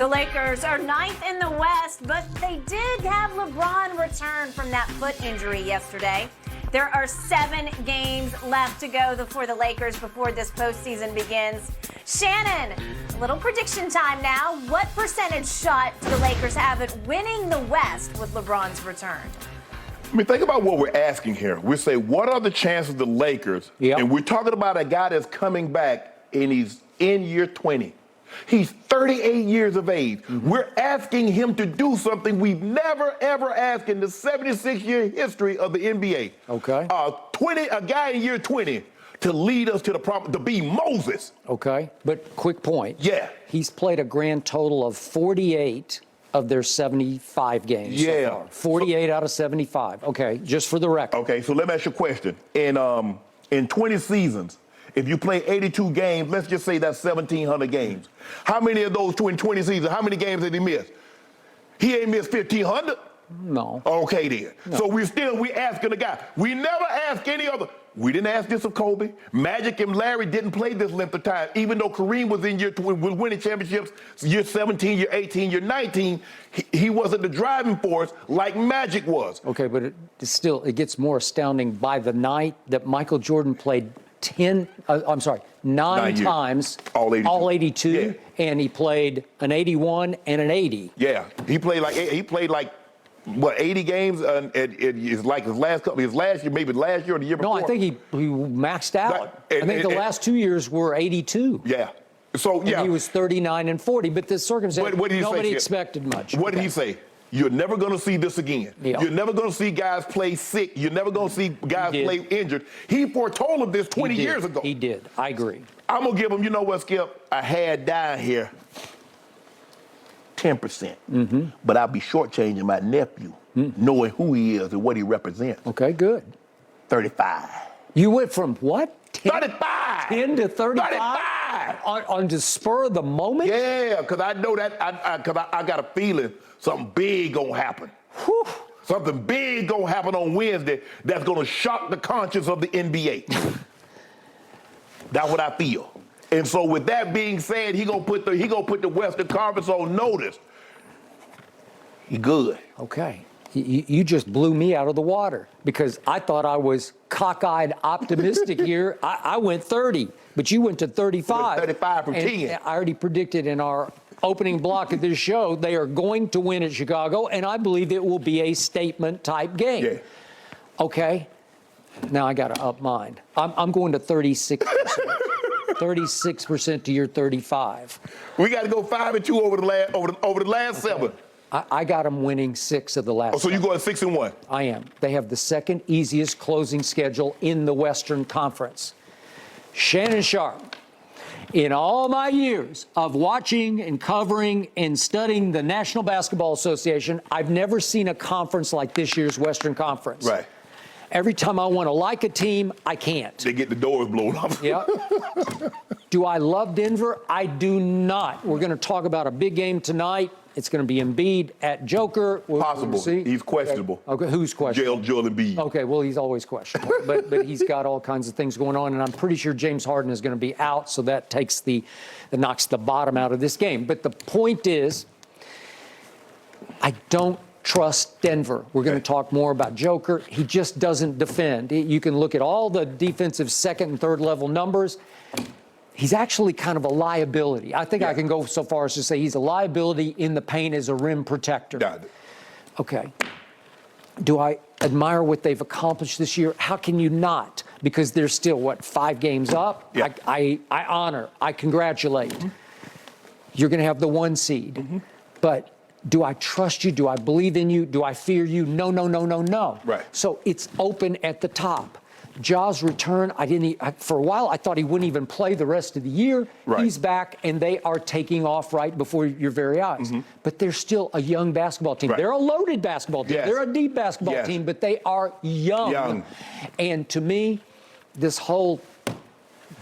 The Lakers are ninth in the West, but they did have LeBron return from that foot injury yesterday. There are 7 games left to go for the Lakers before this postseason begins. Shannon, a little prediction time now. What percentage shot do the Lakers have at winning the West with LeBron's return? I mean, think about what we're asking here. We say, what are the chances of the Lakers? Yep. And we're talking about a guy that's coming back and he's in year 20. He's 38 years of age. Mm-hmm. We're asking him to do something we've never, ever asked in the 76-year history of the NBA. Okay. A guy in year 20 to lead us to the promise, to be Moses. Okay, but quick point. Yeah. He's played a grand total of 48 of their 75 games so far. 48 out of 75. Okay, just for the record. Okay, so let me ask you a question. In 20 seasons, if you play 82 games, let's just say that's 1,700 games. How many of those 20 seasons, how many games did he miss? He ain't missed 1,500? No. Okay, then. No. So we asking the guy. We never ask any other. We didn't ask this of Kobe. Magic and Larry didn't play this length of time. Even though Kareem was in was winning championships, year 17, year 18, year 19, he wasn't the driving force like Magic was. Okay, but it gets more astounding by the night that Michael Jordan played 9 times, all 82, yeah. And he played an 81 and an 80. Yeah, he played like what, 80 games? It's like his last year, maybe last year or the year before. No, I think he maxed out. I think the last 2 years were 82. Yeah. So and he was 39 and 40, but the circumstance, nobody expected much. What did he say? You're never going to see this again. Yeah. You're never going to see guys play sick. You're never going to see guys play injured. He foretold of this 20 years ago. He did. I agree. I'm going to give him, you know what, Skip? I had down here 10%. Mm-hmm. But I'll be shortchanging my nephew, knowing who he is and what he represents. Okay, good. 35. You went from what? 35. 10 to 35? 35. On the spur of the moment? Yeah, because I know that, I got a feeling something big gonna happen. Whew. Something big gonna happen on Wednesday that's gonna shock the conscience of the NBA. That's what I feel. And so with that being said, he gonna put the Western Conference on notice. He good. Okay. You just blew me out of the water because I thought I was cockeyed optimistic here. I went 30, but you went to 35. 35 from 10. I already predicted in our opening block of this show they are going to win at Chicago, and I believe it will be a statement-type game. Yeah. Okay. Now I got to up mine. I'm going to 36%. 36% to your 35. We got to go 5-2 over the last 7. I got them winning 6 of the last. Oh, so you going 6-1? I am. They have the second easiest closing schedule in the Western Conference. Shannon Sharp, in all my years of watching and covering and studying the National Basketball Association, I've never seen a conference like this year's Western Conference. Right. Every time I want to like a team, I can't. They get the doors blown off. Yep. Do I love Denver? I do not. We're going to talk about a big game tonight. It's going to be Embiid at Joker. Possible. He's questionable. Okay, who's questionable? Joel Embiid. Okay, well, he's always questionable. but he's got all kinds of things going on, and I'm pretty sure James Harden is going to be out, so that knocks the bottom out of this game. But the point is, I don't trust Denver. We're going to talk more about Joker. He just doesn't defend. You can look at all the defensive second and third level numbers. He's actually kind of a liability. I think I can go so far as to say he's a liability in the paint as a rim protector. Got it. Okay. Do I admire what they've accomplished this year? How can you not? Because they're still, 5 games up? Yeah. I honor, I congratulate. Mm-hmm. You're going to have the 1 seed. Mm-hmm. But do I trust you? Do I believe in you? Do I fear you? No. Right. So it's open at the top. Ja's return, for a while, I thought he wouldn't even play the rest of the year. Right. He's back, and they are taking off right before your very eyes. Mm-hmm. But they're still a young basketball team. Right. They're a loaded basketball team. Yes. They're a deep basketball Yes. team, but they are young. Young. And to me, this whole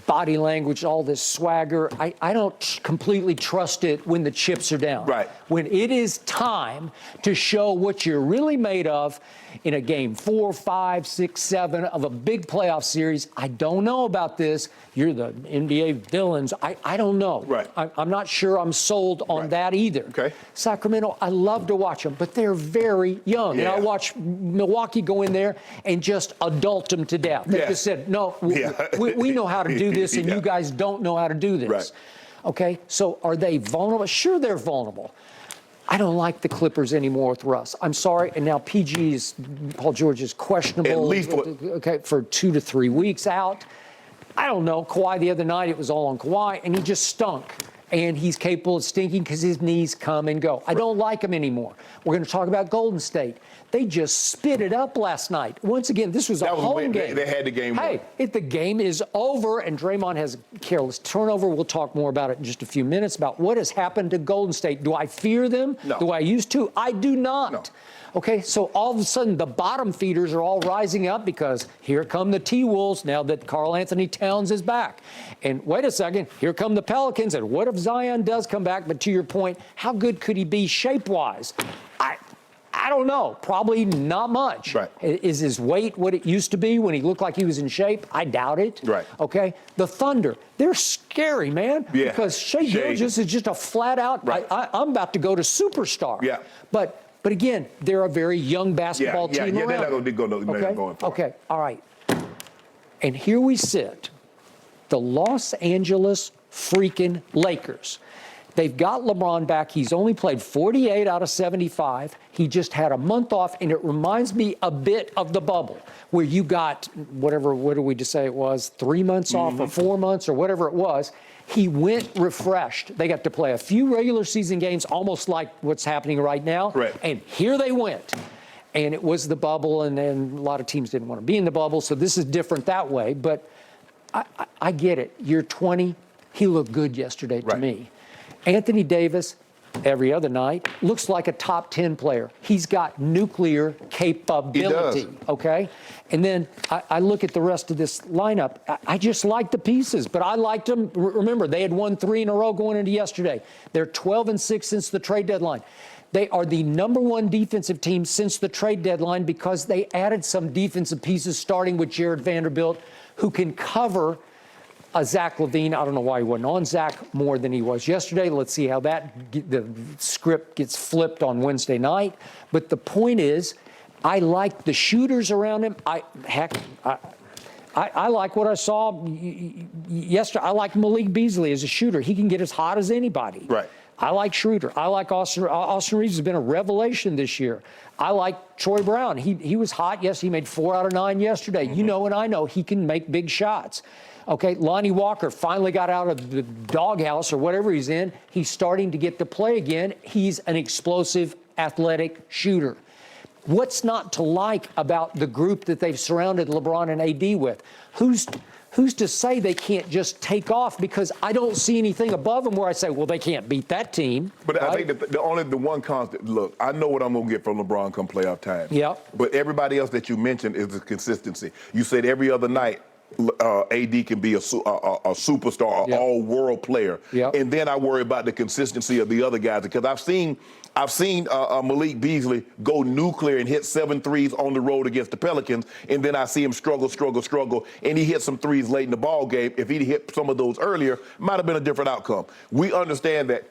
body language, all this swagger. I don't completely trust it when the chips are down. Right. When it is time to show what you're really made of in a game 4, 5, 6, 7 of a big playoff series, I don't know about this. You're the NBA villains. I don't know. Right. I'm not sure I'm sold on that either. Okay. Sacramento, I love to watch them, but they're very young. Yeah. And I watch Milwaukee go in there and just adult them to death. They just said, no, we know how to do this, and you guys don't know how to do this. Right. Okay, so are they vulnerable? Sure, they're vulnerable. I don't like the Clippers anymore with Russ. I'm sorry. And now Paul George is questionable. At least for 2 to 3 weeks out. I don't know. Kawhi the other night, it was all on Kawhi, and he just stunk. And he's capable of stinking because his knees come and go. I don't like him anymore. We're going to talk about Golden State. They just spit it up last night. Once again, this was a home game. They had the game won. Hey, if the game is over and Draymond has a careless turnover, we'll talk more about it in just a few minutes about what has happened to Golden State. Do I fear them? No. Do I used to? I do not. No. Okay, so all of a sudden the bottom feeders are all rising up because here come the T-Wolves now that Karl Anthony Towns is back. And wait a second, here come the Pelicans. And what if Zion does come back? But to your point, how good could he be shape-wise? I don't know. Probably not much. Right. Is his weight what it used to be when he looked like he was in shape? I doubt it. Right. Okay. The Thunder, they're scary, man. Yeah. Because Shai Gilgeous is just a flat-out. Right. I'm about to go to superstar. Yeah. But again, they're a very young basketball team. They're not going to go going far. Okay, all right. And here we sit, the Los Angeles freaking Lakers. They've got LeBron back. He's only played 48 out of 75. He just had a month off, and it reminds me a bit of the bubble, where you got what did we just say it was, 3 months off or 4 months or whatever it was. He went refreshed. They got to play a few regular season games, almost like what's happening right now. Right. And here they went. And it was the bubble, and then a lot of teams didn't want to be in the bubble, so this is different that way. But I get it. You're 20. He looked good yesterday to me. Anthony Davis, every other night, looks like a top 10 player. He's got nuclear capability. He does. Okay? And then I look at the rest of this lineup. I just like the pieces, but I liked them. Remember, they had won 3 in a row going into yesterday. They're 12-6 since the trade deadline. They are the #1 defensive team since the trade deadline because they added some defensive pieces, starting with Jared Vanderbilt, who can cover Zach LaVine. I don't know why he wasn't on Zach more than he was yesterday. Let's see how the script gets flipped on Wednesday night. But the point is, I like the shooters around him. I like what I saw yesterday. I like Malik Beasley as a shooter. He can get as hot as anybody. Right. I like Schroeder. I like Austin. Austin Reeves has been a revelation this year. I like Troy Brown. He was hot. Yes, he made 4 out of 9 yesterday. You know, and I know he can make big shots. Okay, Lonnie Walker finally got out of the doghouse or whatever he's in. He's starting to get to play again. He's an explosive, athletic shooter. What's not to like about the group that they've surrounded LeBron and AD with? Who's to say they can't just take off? Because I don't see anything above them where I say, well, they can't beat that team. But right? I think the one constant, look, I know what I'm going to get from LeBron come playoff time. Yeah. But everybody else that you mentioned is the consistency. You said every other night, AD can be a superstar, an all-world player. Yep. And then I worry about the consistency of the other guys because I've seen Malik Beasley go nuclear and hit 7 threes on the road against the Pelicans, and then I see him struggle, and he hit some threes late in the ball game. If he'd hit some of those earlier, might have been a different outcome. We understand that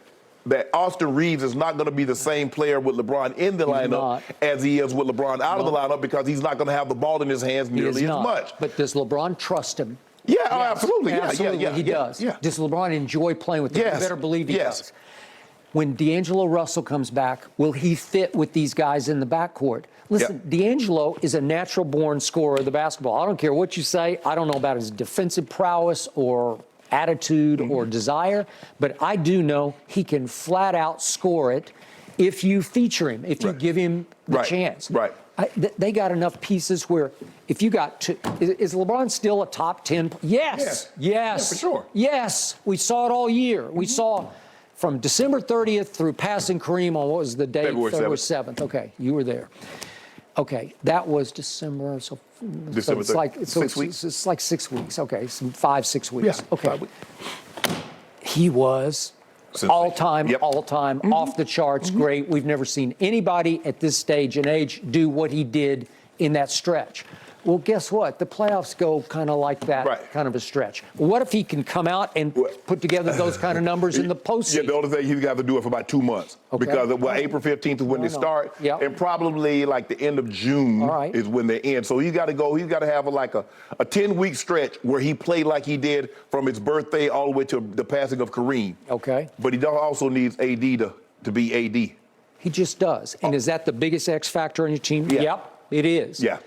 Austin Reeves is not going to be the same player with LeBron in the lineup as he is with LeBron out of the lineup because he's not going to have the ball in his hands nearly as much. But does LeBron trust him? Yeah, yes. Absolutely. Absolutely, he does. Yeah. Does LeBron enjoy playing with him? Yes. You better believe he does. When D'Angelo Russell comes back, will he fit with these guys in the backcourt? Listen, D'Angelo is a natural-born scorer of the basketball. I don't care what you say. I don't know about his defensive prowess or attitude or desire, but I do know he can flat out score it if you feature him, if you give him the chance. Right. They got enough pieces where if you got to, is LeBron still a top 10? Yes. Yeah, for sure. Yes. We saw it all year. We saw from December 30th through passing Kareem on what was the date? February 7th. Okay, you were there. Okay, that was December. So December it's like 6 weeks. It's like 6 weeks. Okay, some 5-6 weeks. Yeah, Okay. 5 weeks. He was all time, Yep. off the charts, great. We've never seen anybody at this stage and age do what he did in that stretch. Well, guess what? The playoffs go kind of like that, Right. kind of a stretch. What if he can come out and put together those kind of numbers in the postseason? Yeah, the only thing he's got to do it for about 2 months. Okay. Because April 15th is when they start, Yep. and probably like the end of June is when they end. So he's got to go. He's got to have a 10-week stretch where he played like he did from his birthday all the way to the passing of Kareem. Okay. But he also needs AD to be AD. He just does. And is that the biggest X factor on your team? Yeah. Yep, it is. Yeah.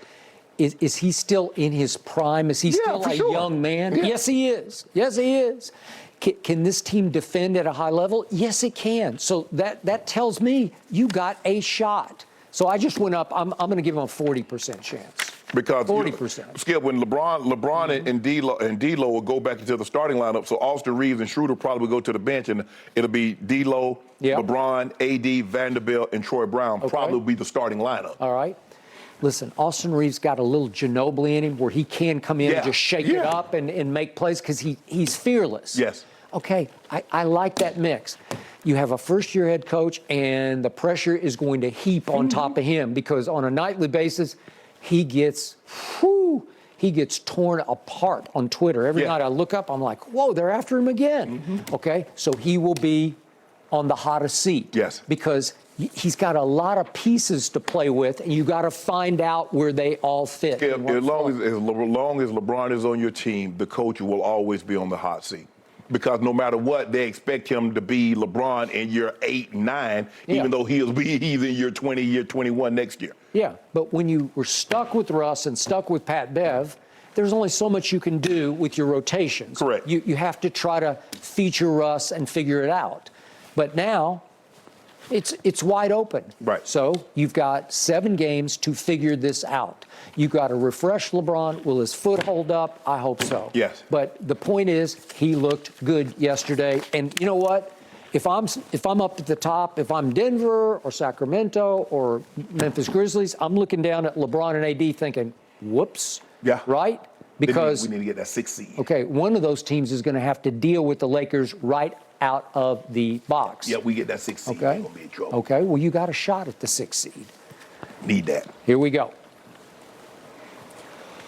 Is he still in his prime? Is he still for a sure. young man? Yeah. Yes, he is. Yes, he is. Can this team defend at a high level? Yes, it can. So that tells me you got a shot. So I just went up. I'm going to give him a 40% chance. Because 40%. Skip, when LeBron and D'Lo will go back into the starting lineup, so Austin Reeves and Schroeder probably go to the bench, and it'll be D'Lo, LeBron, AD, Vanderbilt, and Troy Brown probably will be the starting lineup. All right. Listen, Austin Reeves got a little Ginobili in him where he can come in and just shake it up and make plays because he's fearless. Yes. Okay, I like that mix. You have a first-year head coach, and the pressure is going to heap on top of him because on a nightly basis, he gets torn apart on Twitter. Every night I look up, I'm like, whoa, they're after him again. Okay, so he will be on the hottest seat. Yes. Because he's got a lot of pieces to play with, and you got to find out where they all fit. As long as LeBron is on your team, the coach will always be on the hot seat. Because no matter what, they expect him to be LeBron in year 8, 9, even though he's in year 20, year 21 next year. Yeah, but when you were stuck with Russ and stuck with Pat Bev, there's only so much you can do with your rotations. Correct. You have to try to feature Russ and figure it out. But now, it's wide open. Right. So you've got 7 games to figure this out. You've got to refresh LeBron. Will his foot hold up? I hope so. Yes. But the point is, he looked good yesterday. And you know what? If I'm up at the top, if I'm Denver or Sacramento or Memphis Grizzlies, I'm looking down at LeBron and AD thinking, whoops. Yeah. Right? Because we need to get that 6th seed. Okay, one of those teams is going to have to deal with the Lakers right out of the box. Yeah, we get that 6th seed. Okay. We're gonna be in trouble. Okay, well, you got a shot at the 6th seed. Need that. Here we go.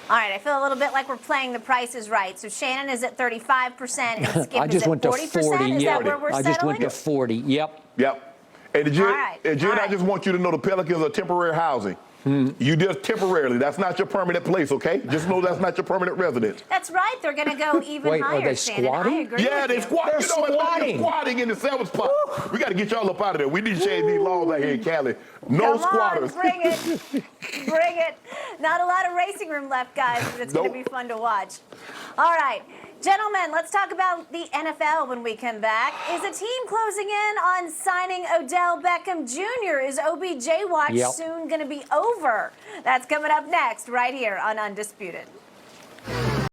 All right, I feel a little bit like we're playing The Price is Right. So Shannon is at 35% and Skip I is just at went to 40%? 40. Is Yeah, that where we're I just went to 40. Yep. Yep. And Jen, All right. I just want you to know the Pelicans are temporary housing. You just temporarily. That's not your permanent place, okay? Just know that's not your permanent residence. That's right. They're going to go even Wait, higher, are they Shannon. squatting? I agree Yeah, with they you. squat. They're You know, squatting. Squatting in the 7th spot. We got to get y'all up out of there. We need to change these laws out here in Cali. No Come squatters. on, bring it. Bring it. Not a lot of racing room left, guys, but it's going to Nope. be fun to watch. All right. Gentlemen, let's talk about the NFL when we come back. Is a team closing in on signing Odell Beckham Jr.? Is OBJ watch soon going to be over? That's coming up next right here on Undisputed.